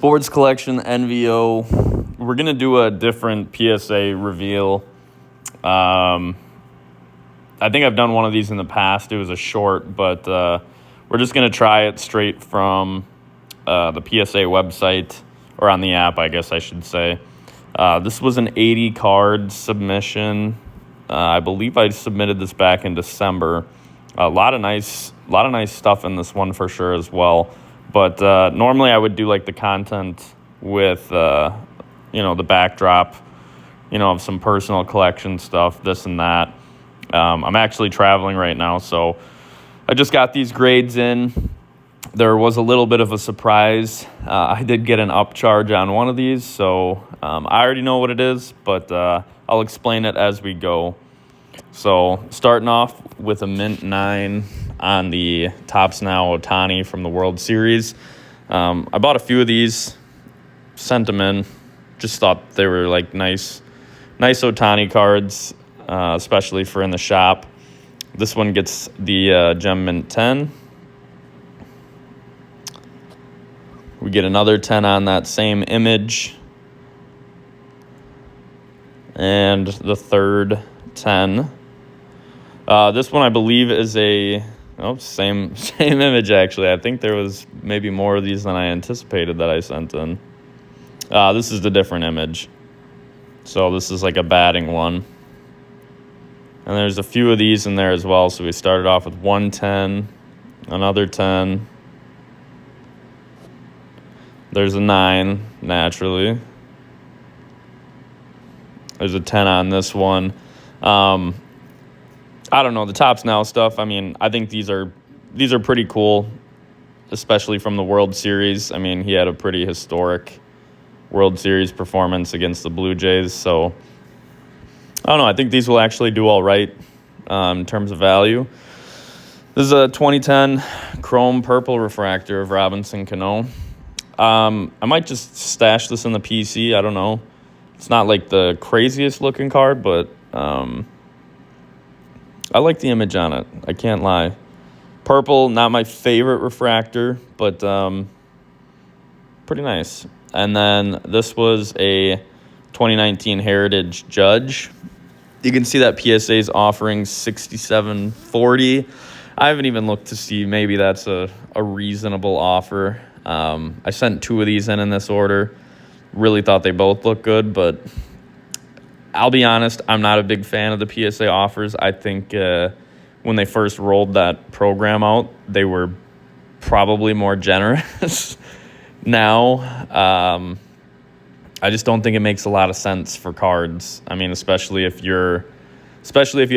Sports Collection NVO. We're going to do a different PSA reveal. I think I've done one of these in the past. It was a short, but we're just going to try it straight from the PSA website, or on the app, I guess I should say. This was an 80 card submission. I believe I submitted this back in December. A lot of nice stuff in this one for sure as well. But normally I would do like the content with the backdrop, of some personal collection stuff, this and that. I'm actually traveling right now, so I just got these grades in. There was a little bit of a surprise. I did get an upcharge on one of these, so I already know what it is, but I'll explain it as we go. So starting off with a Mint 9 on the Topps Now Ohtani from the World Series. I bought a few of these, sent them in. Just thought they were like nice Ohtani cards, especially for in the shop. This one gets the Gem Mint 10. We get another 10 on that same image. And the third 10. This one I believe is same image actually. I think there was maybe more of these than I anticipated that I sent in. This is the different image. So this is like a batting one. And there's a few of these in there as well. So we started off with 110, another 10. There's a 9, naturally. There's a 10 on this one. I don't know, the Topps Now stuff, I think these are pretty cool, especially from the World Series. He had a pretty historic World Series performance against the Blue Jays, so I don't know, I think these will actually do all right in terms of value. This is a 2010 Chrome Purple Refractor of Robinson Cano. I might just stash this in the PC, I don't know. It's not like the craziest looking card, but I like the image on it. I can't lie. Purple, not my favorite refractor, but pretty nice. And then this was a 2019 Heritage Judge. You can see that PSA is offering $67.40. I haven't even looked to see. Maybe that's a reasonable offer. I sent 2 of these in this order. Really thought they both looked good, but I'll be honest, I'm not a big fan of the PSA offers. I think when they first rolled that program out, they were probably more generous. Now, I just don't think it makes a lot of sense for cards. Especially if you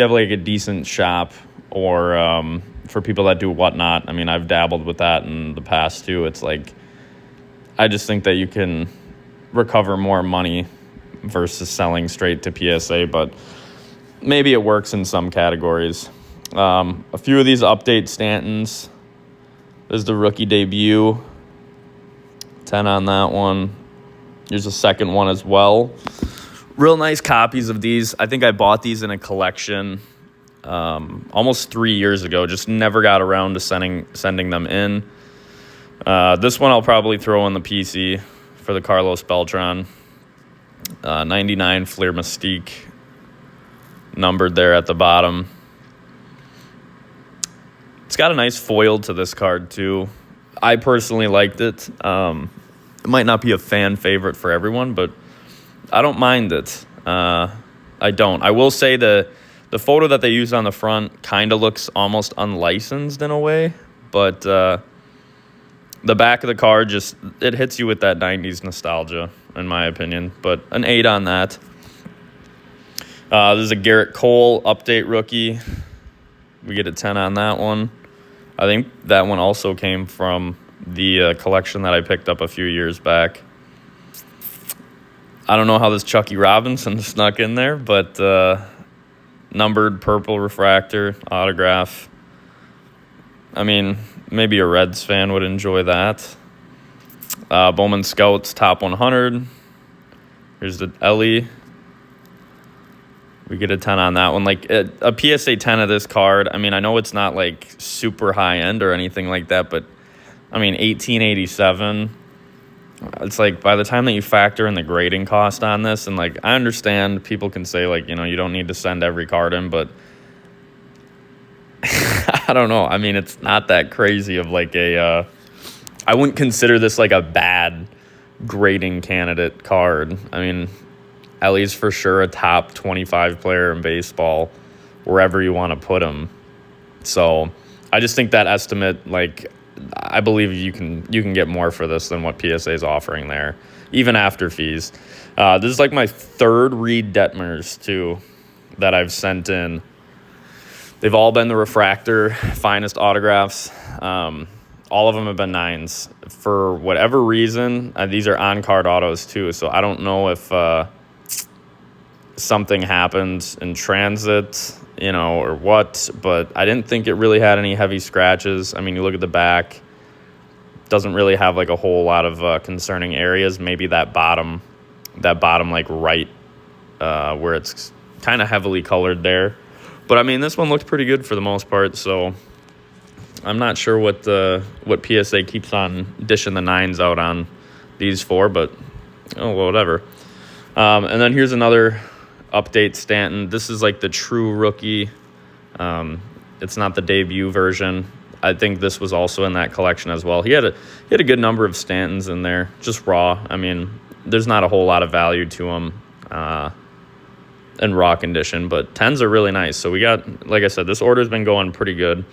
have like a decent shop, or for people that do whatnot. I've dabbled with that in the past too. It's like, I just think that you can recover more money versus selling straight to PSA, but maybe it works in some categories. A few of these update Stantons. This is the rookie debut. 10 on that one. Here's a second one as well. Real nice copies of these. I think I bought these in a collection almost 3 years ago. Just never got around to sending them in. This one I'll probably throw in the PC for the Carlos Beltran. 99 Fleer Mystique, numbered there at the bottom. It's got a nice foil to this card too. I personally liked it. It might not be a fan favorite for everyone, but I don't mind it. I don't. I will say the photo that they use on the front kind of looks almost unlicensed in a way, but the back of the card it hits you with that 90s nostalgia, in my opinion. But an 8 on that. This is a Garrett Cole update rookie. We get a 10 on that one. I think that one also came from the collection that I picked up a few years back. I don't know how this Chucky Robinson snuck in there, but numbered purple refractor autograph. Maybe a Reds fan would enjoy that. Bowman Scouts Top 100. Here's the Ellie. We get a 10 on that one. Like a PSA 10 of this card. I know it's not like super high end or anything like that, but 1887. it's like by the time that you factor in the grading cost on this, and like I understand people can say like, you don't need to send every card in, but I don't know. I mean, it's not that crazy of like I wouldn't consider this like a bad grading candidate card. I mean, at least for sure a top 25 player in baseball, wherever you want to put him. So I just think that estimate, like, I believe you can get more for this than what PSA is offering there, even after fees. This is like my third Reed Detmers too that I've sent in. They've all been the refractor finest autographs. All of them have been 9s. For whatever reason, these are on-card autos too, so I don't know if something happened in transit, or what, but I didn't think it really had any heavy scratches. I mean, you look at the back, doesn't really have like a whole lot of concerning areas. Maybe that bottom like right where it's kind of heavily colored there. But I mean, this one looked pretty good for the most part, so I'm not sure what PSA keeps on dishing the 9s out on these for, but whatever. And then here's another update Stanton. This is like the true rookie. It's not the debut version. I think this was also in that collection as well. He had a good number of Stantons in there, just raw. I mean, there's not a whole lot of value to them in raw condition, but 10s are really nice. So we got, like I said, this order's been going pretty good.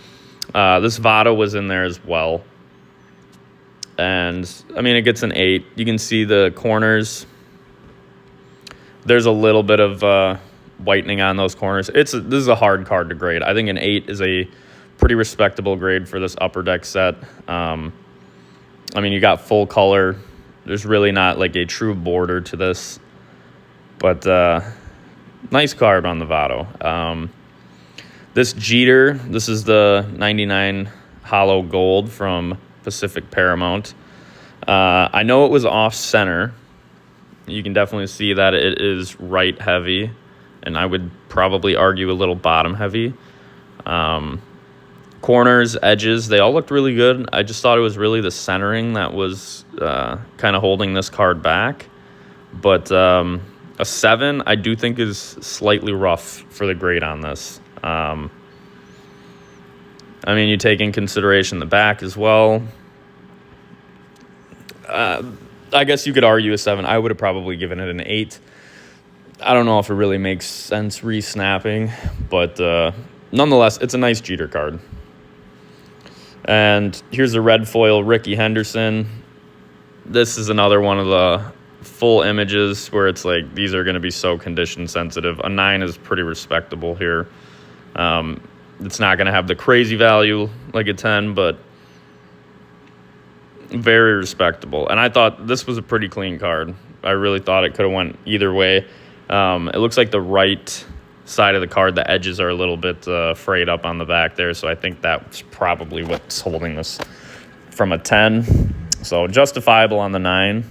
This Votto was in there as well. And, I mean, it gets an 8. You can see the corners. There's a little bit of whitening on those corners. This is a hard card to grade. I think an 8 is a pretty respectable grade for this upper deck set. I mean, you got full color. There's really not like a true border to this. But nice card on the Votto. This Jeter, this is the 99 Hollow Gold from Pacific Paramount. I know it was off-center. You can definitely see that it is right heavy, and I would probably argue a little bottom heavy. Corners, edges, they all looked really good. I just thought it was really the centering that was kind of holding this card back. But a 7, I do think is slightly rough for the grade on this. I mean, you take in consideration the back as well. I guess you could argue a 7. I would have probably given it an 8. I don't know if it really makes sense re-snapping, but nonetheless, it's a nice Jeter card. And here's a red foil Ricky Henderson. This is another one of the full images where it's like these are going to be so condition sensitive. A 9 is pretty respectable here. It's not going to have the crazy value like a 10, but very respectable. And I thought this was a pretty clean card. I really thought it could have went either way. It looks like the right side of the card, the edges are a little bit frayed up on the back there, so I think that's probably what's holding this from a 10. So justifiable on the 9.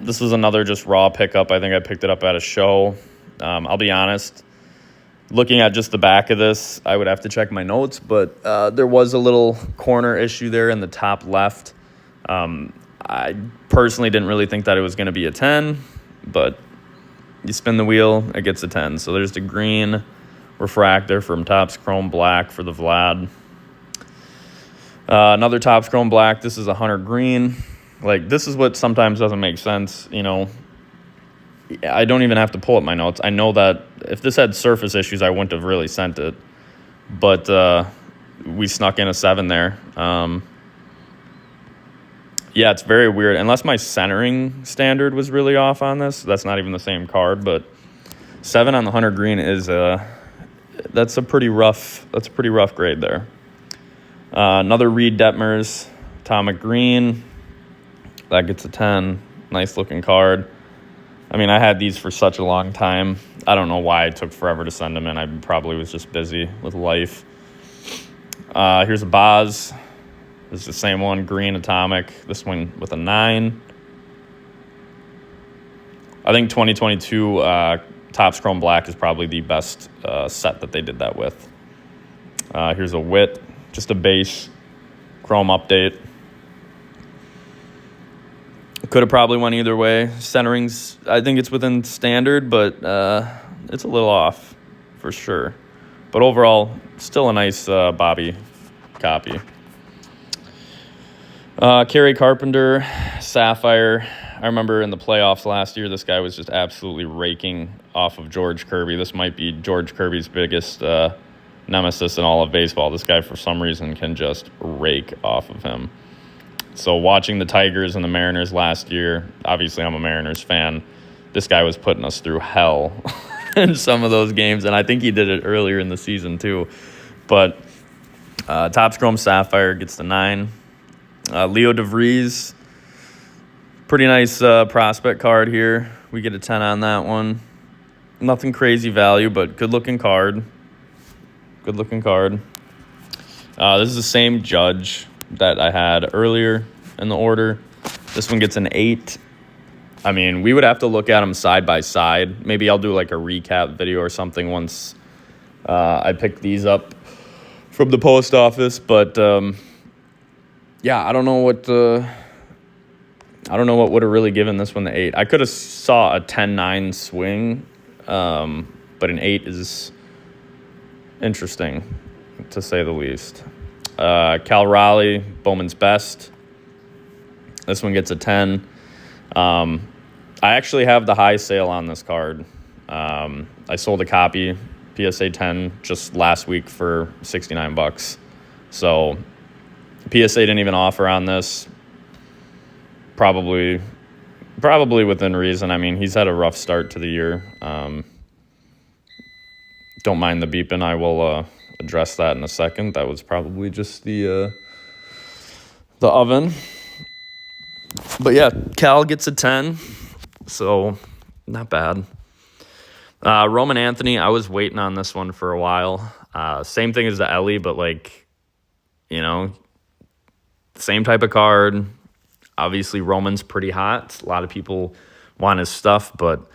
This was another just raw pickup. I think I picked it up at a show. I'll be honest, looking at just the back of this, I would have to check my notes, but there was a little corner issue there in the top left. I personally didn't really think that it was going to be a 10, but you spin the wheel, it gets a 10. So there's the green refractor from Topps Chrome Black for the Vlad. Another Topps Chrome Black. This is a Hunter Green. Like, this is what sometimes doesn't make sense, I don't even have to pull up my notes. I know that if this had surface issues, I wouldn't have really sent it. But we snuck in a 7 there. Yeah, it's very weird. Unless my centering standard was really off on this. That's not even the same card. But 7 on the Hunter Green is that's a pretty rough grade there. Another Reed Detmers, Atomic Green. That gets a 10. Nice looking card. I mean, I had these for such a long time. I don't know why it took forever to send them in. I probably was just busy with life. Here's a Boz. This is the same one, green atomic. This one with a 9. I think 2022 Topps Chrome Black is probably the best set that they did that with. Here's a Witt, just a base Chrome update. Could have probably went either way. Centering's, I think it's within standard, but it's a little off for sure. But overall, still a nice Bobby copy. Kerry Carpenter, Sapphire. I remember in the playoffs last year, this guy was just absolutely raking off of George Kirby. This might be George Kirby's biggest nemesis in all of baseball. This guy, for some reason, can just rake off of him. So watching the Tigers and the Mariners last year, obviously I'm a Mariners fan, this guy was putting us through hell in some of those games, and I think he did it earlier in the season too. But Topps Chrome Sapphire gets the 9. Leo DeVries, pretty nice prospect card here. We get a 10 on that one. Nothing crazy value, but good-looking card. Good-looking card. This is the same Judge that I had earlier in the order. This one gets an 8. I mean, we would have to look at them side by side. Maybe I'll do like a recap video or something once I pick these up from the post office. But yeah, I don't know what would have really given this one the 8. I could have saw a 10-9 swing, but an 8 is interesting, to say the least. Cal Raleigh, Bowman's Best. This one gets a 10. I actually have the high sale on this card. I sold a copy, PSA 10, just last week for $69. So PSA didn't even offer on this. Probably within reason. I mean, he's had a rough start to the year. Don't mind the beeping. I will address that in a second. That was probably just the oven. But yeah, Cal gets a 10, so not bad. Roman Anthony, I was waiting on this one for a while. Same thing as the Ellie, but like, you know, same type of card. Obviously, Roman's pretty hot. A lot of people want his stuff, but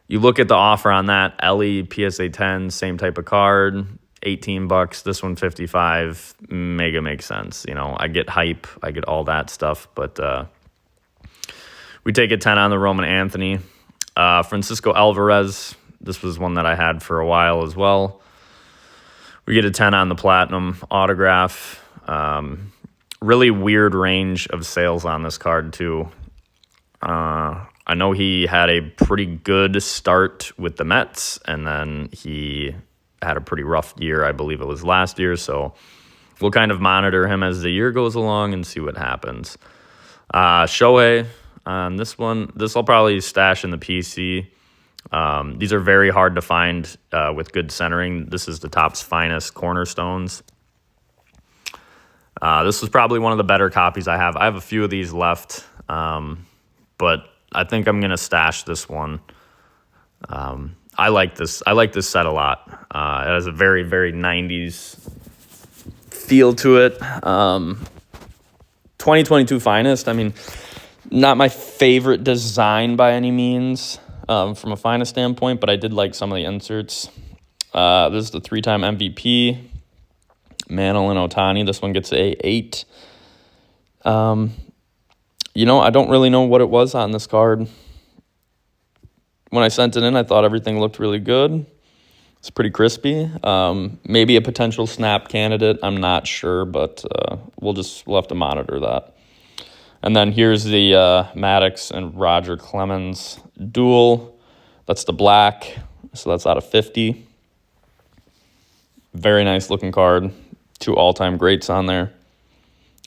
you look at the offer on that, Ellie, PSA 10, same type of card, $18. This one, $55. Mega makes sense. You know, I get hype. I get all that stuff, but we take a 10 on the Roman Anthony. Francisco Alvarez, this was one that I had for a while as well. We get a 10 on the Platinum autograph. Really weird range of sales on this card, too. I know he had a pretty good start with the Mets, and then he had a pretty rough year, I believe it was last year, so we'll kind of monitor him as the year goes along and see what happens. Shohei, on this one, this I'll probably stash in the PC. These are very hard to find with good centering. This is the Topps finest cornerstones. This was probably one of the better copies I have. I have a few of these left, but I think I'm going to stash this one. I like this. I like this set a lot. It has a very, very 90s feel to it. 2022 finest. I mean, not my favorite design by any means from a finest standpoint, but I did like some of the inserts. This is the 3-time MVP, Mantle and Ohtani. This one gets a 8. You know, I don't really know what it was on this card. When I sent it in, I thought everything looked really good. It's pretty crispy. Maybe a potential snap candidate. I'm not sure, but we'll have to monitor that. And then here's the Maddox and Roger Clemens duel. That's the black, so that's out of 50. Very nice looking card. 2 all-time greats on there.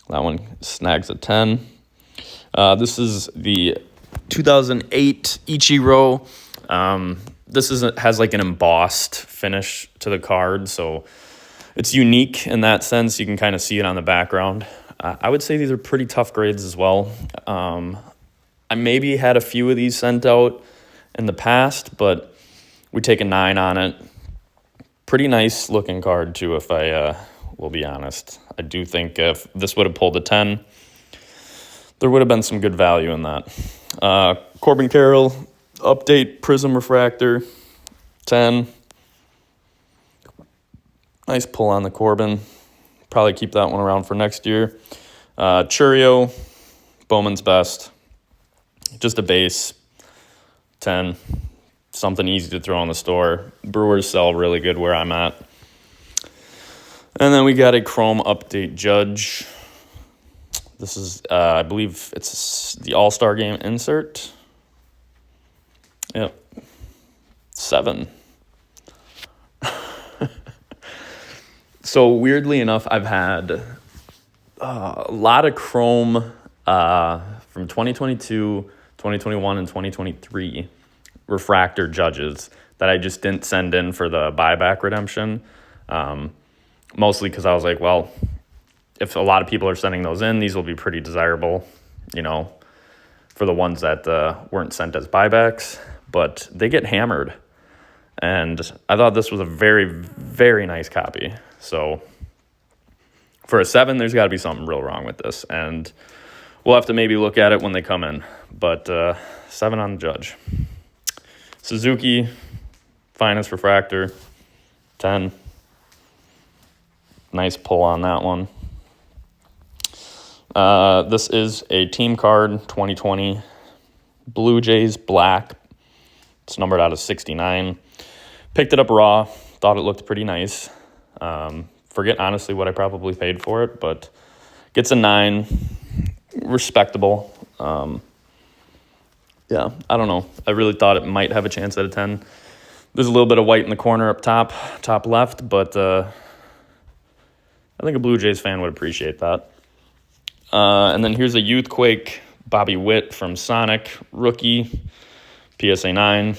That one snags a 10. This is the 2008 Ichiro. This has like an embossed finish to the card, so it's unique in that sense. You can kind of see it on the background. I would say these are pretty tough grades as well. I maybe had a few of these sent out in the past, but we take a 9 on it. Pretty nice looking card too, if I will be honest. I do think if this would have pulled a 10, there would have been some good value in that. Corbin Carroll, update Prism Refractor, 10. Nice pull on the Corbin. Probably keep that one around for next year. Churio, Bowman's Best. Just a base 10, something easy to throw in the store. Brewers sell really good where I'm at. And then we got a Chrome Update Judge. This is, I believe it's the All-Star Game insert. Yep. 7. So weirdly enough, I've had a lot of Chrome from 2022, 2021, and 2023 refractor judges that I just didn't send in for the buyback redemption. Mostly because I was like, well, if a lot of people are sending those in, these will be pretty desirable, for the ones that weren't sent as buybacks. But they get hammered. And I thought this was a very, very nice copy. So for a 7, there's got to be something real wrong with this. And we'll have to maybe look at it when they come in. But 7 on the Judge. Suzuki, finest refractor, 10. Nice pull on that one. This is a team card, 2020. Blue Jays black. It's numbered out of 69. Picked it up raw. Thought it looked pretty nice. Forget honestly what I probably paid for it, but gets a 9. Respectable. Yeah, I don't know. I really thought it might have a chance at a 10. There's a little bit of white in the corner up top left, but I think a Blue Jays fan would appreciate that. And then here's a Youthquake Bobby Witt from Sonic, rookie, PSA 9,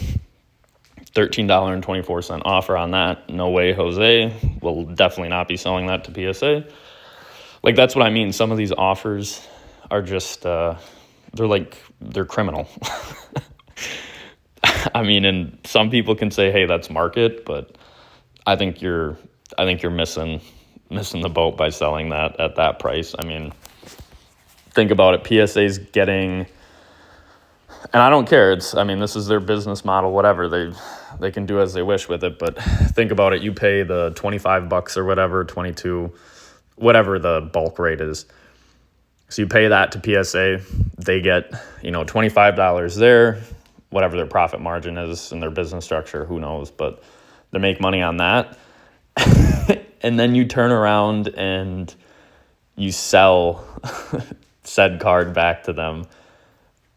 $13.24 offer on that. No way, Jose. Will definitely not be selling that to PSA. Like, that's what I mean. Some of these offers are just, they're criminal. I mean, and some people can say, hey, that's market, but I think you're missing the boat by selling that at that price. I mean, think about it. PSA's getting, and I don't care. This is their business model, whatever. They can do as they wish with it, but think about it. You pay the $25 or whatever, 22, whatever the bulk rate is. So you pay that to PSA. They get, $25 there, whatever their profit margin is in their business structure, who knows, but they make money on that. And then you turn around and you sell said card back to them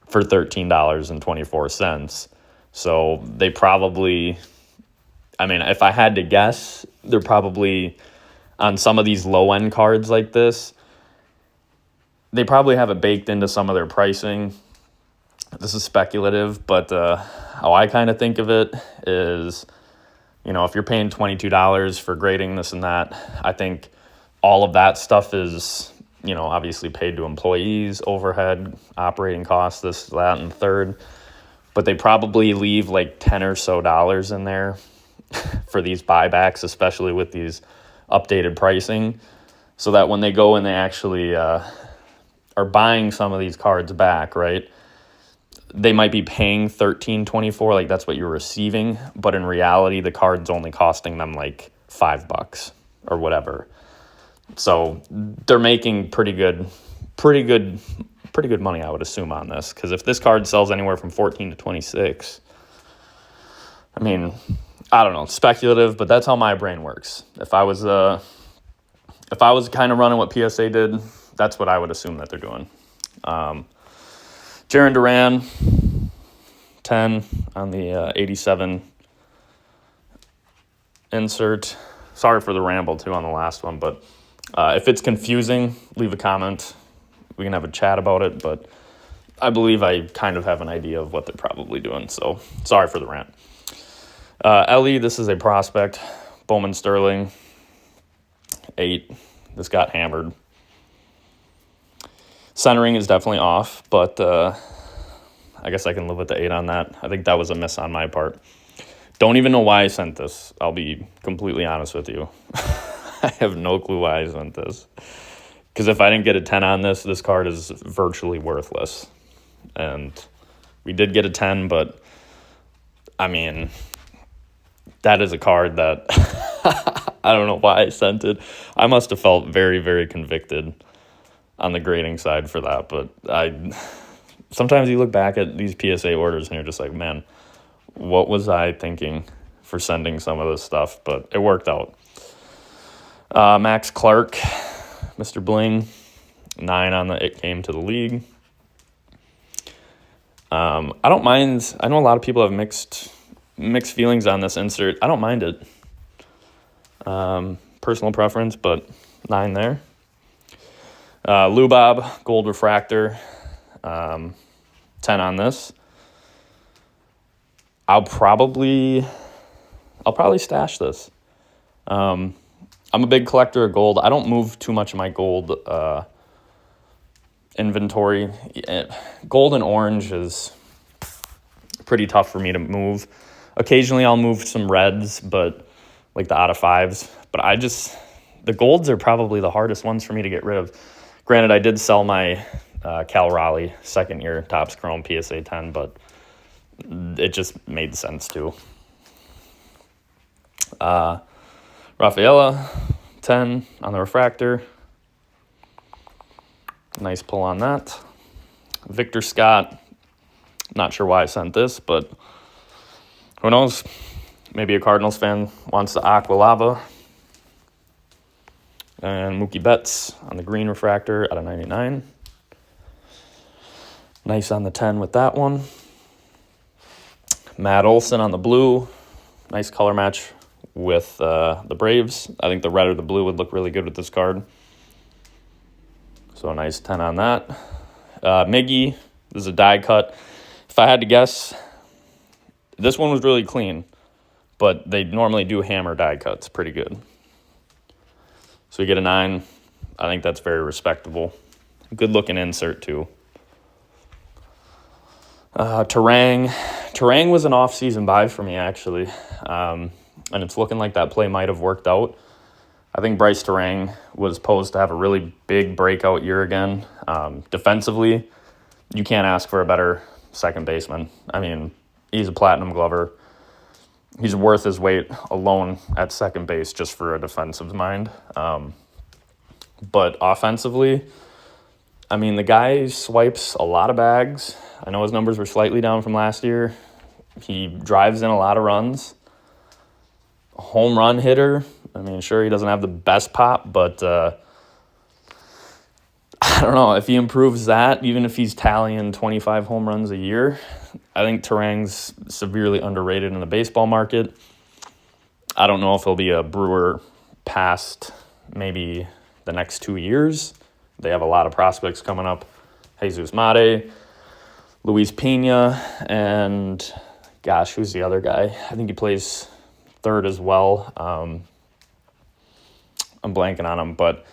for $13.24. So they probably, if I had to guess, they're probably on some of these low-end cards like this, they probably have it baked into some of their pricing. This is speculative, but how I kind of think of it is, if you're paying $22 for grading this and that, I think all of that stuff is, obviously paid to employees, overhead, operating costs, this, that, and third. But they probably leave like $10 or so in there for these buybacks, especially with these updated pricing, so that when they go and they actually are buying some of these cards back, right, they might be paying $13.24, like that's what you're receiving, but in reality, the card's only costing them like $5 or whatever. So they're making pretty good money, I would assume, on this. Because if this card sells anywhere from 14 to 26, I don't know, it's speculative, but that's how my brain works. If I was kind of running what PSA did, that's what I would assume that they're doing. Jarren Duran, 10 on the 87 insert. Sorry for the ramble, too, on the last one, but if it's confusing, leave a comment. We can have a chat about it, but I believe I kind of have an idea of what they're probably doing, so sorry for the rant. Ellie, this is a prospect. Bowman Sterling, 8. This got hammered. Centering is definitely off, but I guess I can live with the 8 on that. I think that was a miss on my part. Don't even know why I sent this. I'll be completely honest with you. I have no clue why I sent this. Because if I didn't get a 10 on this card is virtually worthless. And we did get a 10, but, that is a card that I don't know why I sent it. I must have felt very, very convicted on the grading side for that, but sometimes you look back at these PSA orders and you're just like, man, what was I thinking for sending some of this stuff? But it worked out. Max Clark, Mr. Bling, 9 on the It Came to the League. I don't mind. I know a lot of people have mixed feelings on this insert. I don't mind it. Personal preference, but 9 there. Lubob, Gold Refractor, 10 on this. I'll probably stash this. I'm a big collector of gold. I don't move too much of my gold inventory. Gold and orange is pretty tough for me to move. Occasionally I'll move some reds, but like the out of 5s. But the golds are probably the hardest ones for me to get rid of. Granted, I did sell my Cal Raleigh second year Topps Chrome PSA 10, but it just made sense too. Rafaela, 10 on the refractor. Nice pull on that. Victor Scott, not sure why I sent this, but who knows? Maybe a Cardinals fan wants the Aqua Lava. And Mookie Betts on the green refractor out of 99. Nice on the 10 with that one. Matt Olson on the blue. Nice color match with the Braves. I think the red or the blue would look really good with this card. So a nice 10 on that. Miggy, this is a die cut. If I had to guess, this one was really clean, but they normally do hammer die cuts pretty good. So we get a 9. I think that's very respectable. Good looking insert too. Terang. Terang was an off-season buy for me actually. And it's looking like that play might have worked out. I think Bryce Terang was posed to have a really big breakout year again. Defensively, you can't ask for a better second baseman. I mean, he's a platinum glover. He's worth his weight alone at second base just for a defensive mind. But offensively, I mean, the guy swipes a lot of bags. I know his numbers were slightly down from last year. He drives in a lot of runs. Home run hitter. I mean, sure, he doesn't have the best pop, but I don't know. If he improves that, even if he's tallying 25 home runs a year, I think Terang's severely underrated in the baseball market. I don't know if he'll be a Brewer past maybe the next 2 years. They have a lot of prospects coming up. Jesus Mate, Luis Pena, and gosh, who's the other guy? I think he plays third as well. I'm blanking on him, but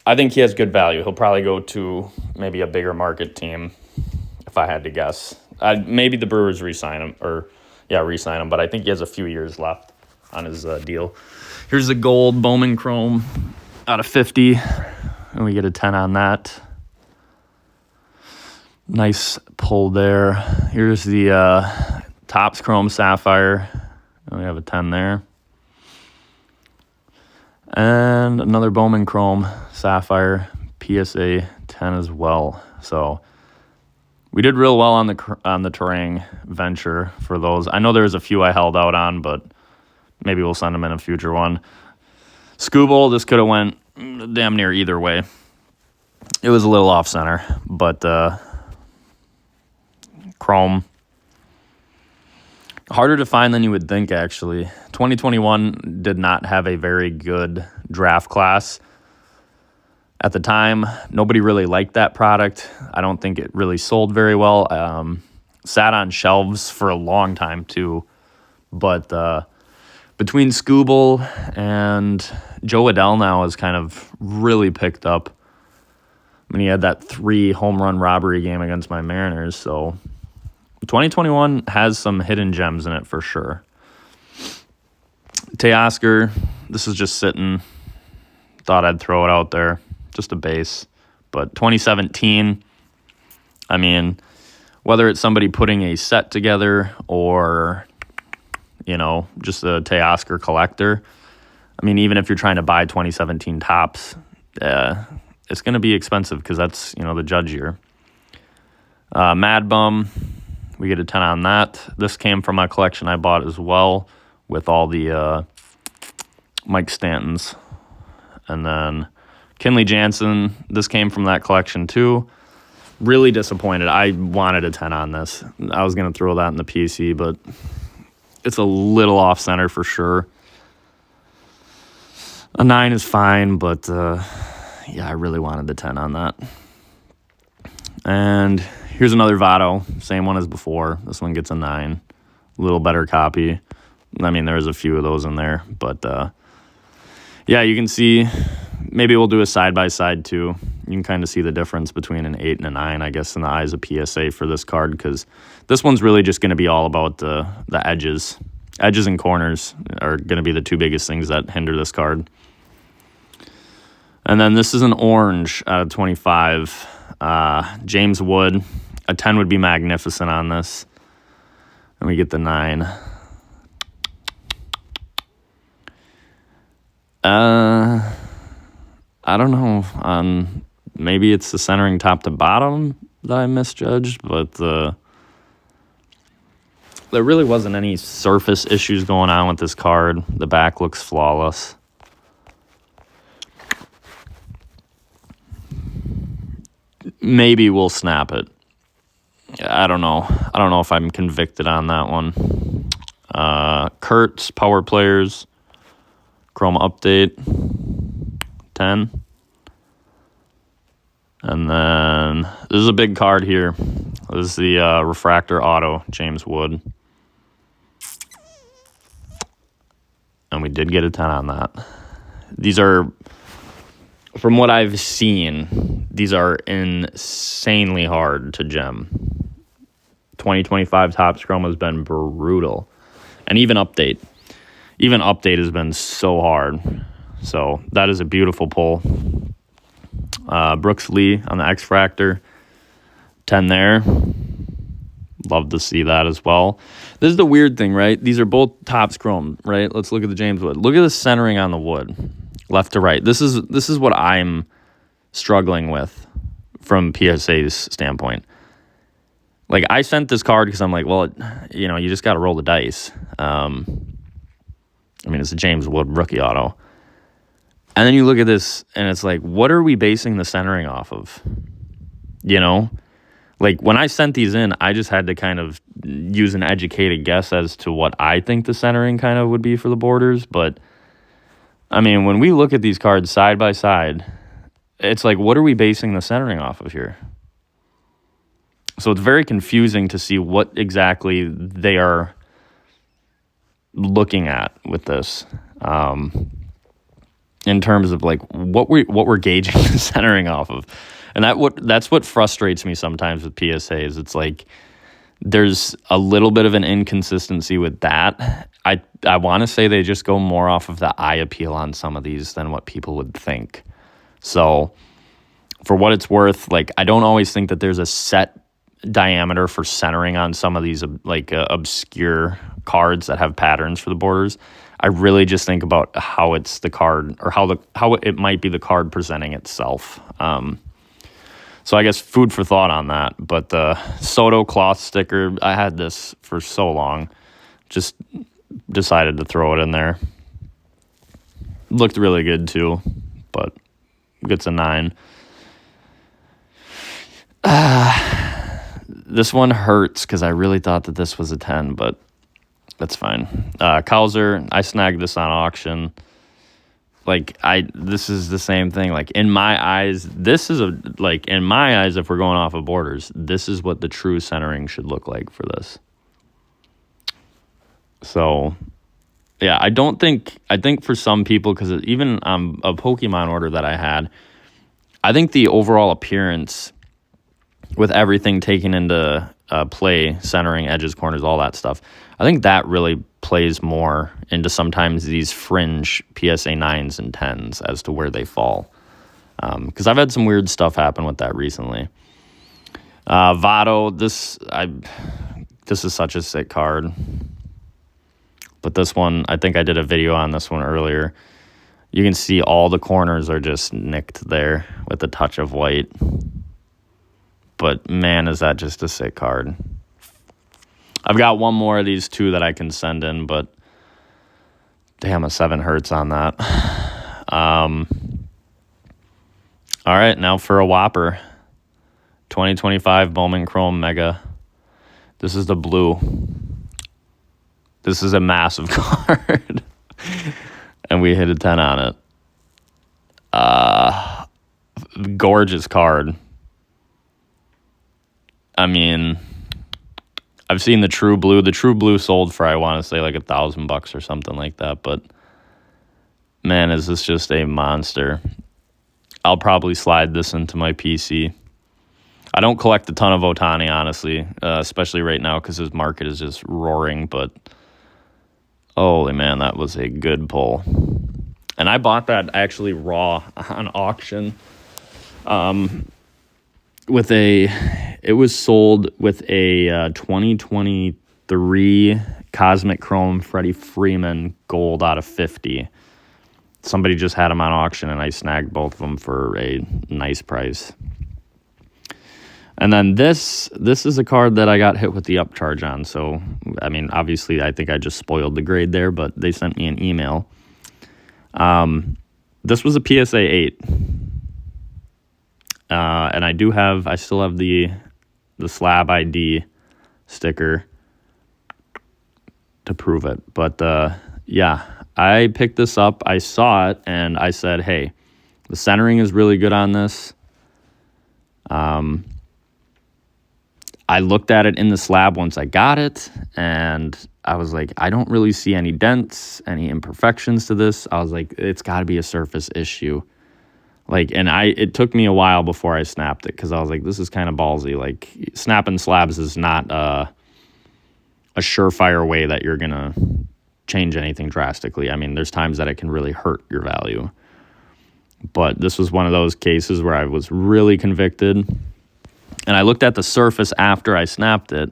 I think he has good value. He'll probably go to maybe a bigger market team, if I had to guess. Maybe the Brewers re-sign him, but I think he has a few years left on his deal. Here's the gold Bowman Chrome out of 50, and we get a 10 on that. Nice pull there. Here's the Topps Chrome Sapphire, and we have a 10 there. And another Bowman Chrome Sapphire PSA 10 as well. So we did real well on the Terang venture for those. I know there was a few I held out on, but maybe we'll send them in a future one. Scooble, this could have went damn near either way. It was a little off center, but Chrome, harder to find than you would think, actually. 2021 did not have a very good draft class. At the time, nobody really liked that product. I don't think it really sold very well. Sat on shelves for a long time, too. But between Scooble and Joe Adell now has kind of really picked up. I mean, he had that 3 home run robbery game against my Mariners, so 2021 has some hidden gems in it for sure. Teoscar, this is just sitting. Thought I'd throw it out there. Just a base. But 2017, I mean, whether it's somebody putting a set together or, just a Teoscar collector, I mean, even if you're trying to buy 2017 Topps, it's going to be expensive because that's, the judge year. Mad Bum, we get a 10 on that. This came from my collection I bought as well with all the Mike Stantons. And then Kenley Jansen, this came from that collection too. Really disappointed. I wanted a 10 on this. I was going to throw that in the PC, but it's a little off-center for sure. A 9 is fine, but yeah, I really wanted the 10 on that. And here's another Votto, same one as before. This one gets a 9. A little better copy. I mean, there's a few of those in there, but yeah, you can see, maybe we'll do a side-by-side too. You can kind of see the difference between an 8 and a 9, I guess, in the eyes of PSA for this card, because this one's really just going to be all about the edges. Edges and corners are going to be the two biggest things that hinder this card. And then this is an orange out of 25. James Wood. A 10 would be magnificent on this. And we get the 9. I don't know. Maybe it's the centering top to bottom that I misjudged, but there really wasn't any surface issues going on with this card. The back looks flawless. Maybe we'll snap it. I don't know. I don't know if I'm convicted on that one. Kurtz, Power Players, Chrome Update, 10. And then this is a big card here. This is the Refractor Auto, James Wood. And we did get a 10 on that. These are, from what I've seen, these are insanely hard to gem. 2025 Topps Chrome has been brutal. And even Update. Even Update has been so hard. So that is a beautiful pull. Brooks Lee on the X-Fractor. 10 there. Love to see that as well. This is the weird thing, right? These are both Topps Chrome, right? Let's look at the James Wood. Look at the centering on the wood, left to right. This is what I'm struggling with from PSA's standpoint. Like, I sent this card because I'm like, well, you just got to roll the dice. I mean, it's a James Wood rookie auto. And then you look at this, and it's like, what are we basing the centering off of? Like, when I sent these in, I just had to kind of use an educated guess as to what I think the centering kind of would be for the borders. But, I mean, when we look at these cards side by side, it's like, what are we basing the centering off of here? So it's very confusing to see what exactly they are looking at with this. In terms of like what we're gauging the centering off of. And that's what frustrates me sometimes with PSAs. It's like there's a little bit of an inconsistency with that. I want to say they just go more off of the eye appeal on some of these than what people would think. So for what it's worth, like, I don't always think that there's a set diameter for centering on some of these obscure cards that have patterns for the borders. I really just think about how it's the card, or how it might be the card presenting itself. So I guess food for thought on that. But the Soto cloth sticker, I had this for so long. Just decided to throw it in there. Looked really good too, but gets a 9. This one hurts because I really thought that this was a 10, but that's fine. Kauser, I snagged this on auction. This is the same thing. Like, in my eyes, in my eyes, if we're going off of borders, this is what the true centering should look like for this. So, yeah, I think for some people, because even a Pokemon order that I had, I think the overall appearance with everything taken into play, centering, edges, corners, all that stuff, I think that really plays more into sometimes these fringe PSA 9s and 10s as to where they fall. Because I've had some weird stuff happen with that recently. Votto, this is such a sick card. But this one, I think I did a video on this one earlier. You can see all the corners are just nicked there with a touch of white. But man, is that just a sick card. I've got one more of these two that I can send in, but damn, a 7 hurts on that. All right, now for a whopper. 2025 Bowman Chrome Mega. This is the blue. This is a massive card. And we hit a 10 on it. Gorgeous card. I mean, I've seen the true blue. The true blue sold for, I want to say, like $1,000 or something like that. But man, is this just a monster. I'll probably slide this into my PC. I don't collect a ton of Ohtani, honestly, especially right now because his market is just roaring. But holy man, that was a good pull. And I bought that actually raw on auction. It was sold with a 2023 Cosmic Chrome Freddie Freeman gold out of 50. Somebody just had them on auction, and I snagged both of them for a nice price. And then this is a card that I got hit with the upcharge on. So, I mean, obviously, I think I just spoiled the grade there, but they sent me an email. This was a PSA 8. And I still have the slab ID sticker to prove it. But, yeah, I picked this up. I saw it, and I said, hey, the centering is really good on this. I looked at it in the slab once I got it, and I was like, I don't really see any dents, any imperfections to this. I was like, it's got to be a surface issue. Like, and it took me a while before I snapped it because I was like, this is kind of ballsy. Like, snapping slabs is not a surefire way that you're going to change anything drastically. I mean, there's times that it can really hurt your value. But this was one of those cases where I was really convicted. And I looked at the surface after I snapped it.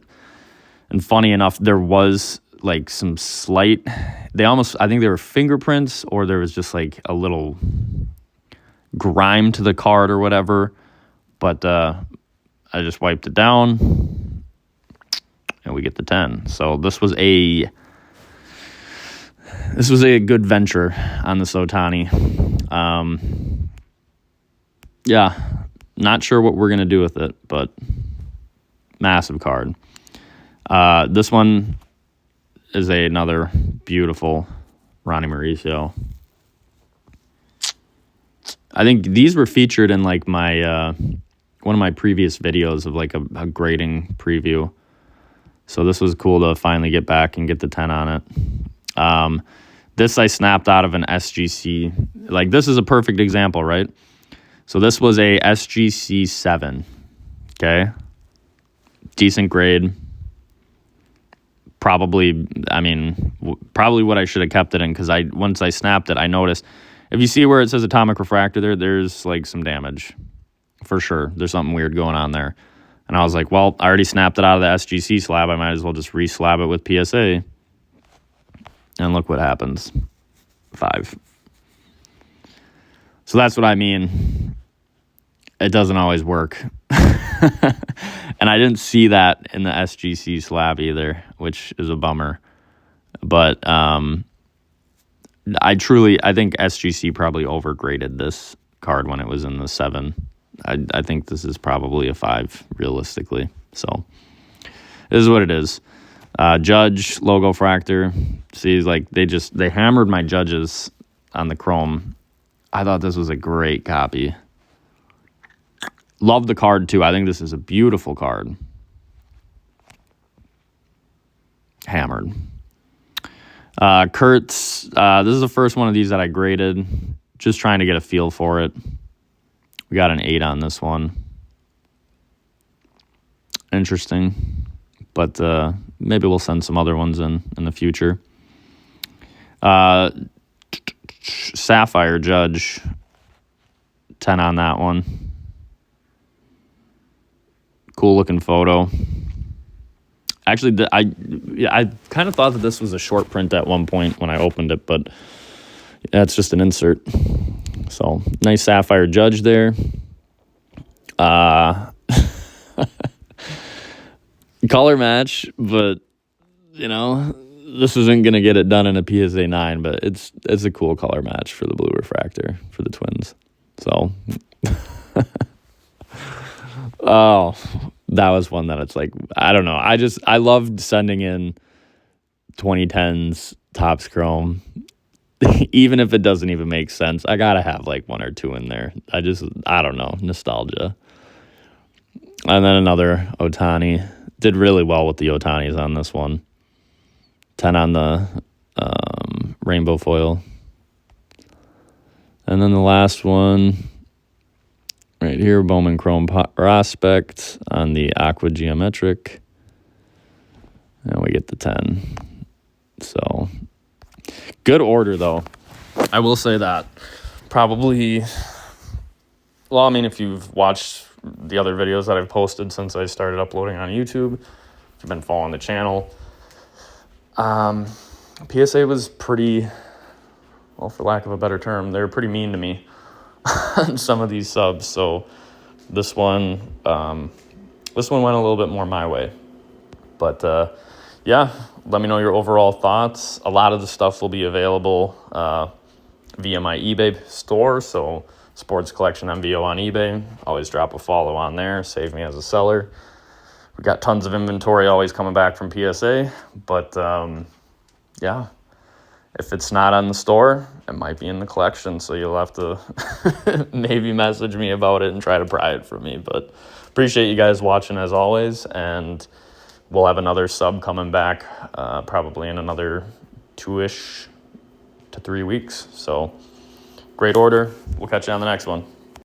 And funny enough, there was like some slight, I think they were fingerprints, or there was just like a little grime to the card or whatever. But I just wiped it down and we get the 10. So this was a good venture on this Ohtani. Yeah, not sure what we're going to do with it, but massive card. This one is another beautiful Ronnie Mauricio. I think these were featured in like my one of my previous videos of like a grading preview. So this was cool to finally get back and get the 10 on it. This I snapped out of an SGC. Like, this is a perfect example, right? So this was a SGC 7, okay? Decent grade. Probably what I should have kept it in, because once I snapped it, I noticed, if you see where it says atomic refractor there's like some damage. For sure. There's something weird going on there. And I was like, well, I already snapped it out of the SGC slab. I might as well just re-slab it with PSA. And look what happens. 5. So that's what I mean. It doesn't always work. And I didn't see that in the SGC slab either, which is a bummer. But I think SGC probably overgraded this card when it was in the 7. I think this is probably a 5, realistically. So it is what it is. Judge, logo fractor. See, like, they hammered my judges on the chrome. I thought this was a great copy. Love the card, too. I think this is a beautiful card. Hammered. Kurtz. This is the first one of these that I graded. Just trying to get a feel for it. We got an 8 on this one. Interesting. But maybe we'll send some other ones in the future. Sapphire Judge. 10 on that one. Cool looking photo. Actually, I kind of thought that this was a short print at one point when I opened it, but that's just an insert. So, nice Sapphire Judge there. color match, but you know, this isn't gonna get it done in a PSA 9, but it's a cool color match for the blue refractor for the twins. So, oh, that was one that it's like, I don't know. I loved sending in 2010s Topps Chrome, even if it doesn't even make sense. I gotta have like one or two in there. I don't know, nostalgia. And then another Ohtani. Did really well with the Ohtanis on this one. 10 on the rainbow foil. And then the last one right here, Bowman Chrome Prospect on the Aqua Geometric. And we get the 10. So, good order, though. I will say that. Probably, well, I mean, if you've watched the other videos that I've posted since I started uploading on YouTube, if you've been following the channel, PSA was pretty, well, for lack of a better term, they were pretty mean to me on some of these subs. So this one went a little bit more my way. But yeah, let me know your overall thoughts. A lot of the stuff will be available via my eBay store. So Sports Collection MVO on eBay. Always drop a follow on there. Save me as a seller. We got tons of inventory always coming back from PSA. But yeah, if it's not on the store, it might be in the collection. So you'll have to maybe message me about it and try to pry it from me. But appreciate you guys watching as always. And we'll have another sub coming back probably in another 2-ish to 3 weeks. So great order. We'll catch you on the next one.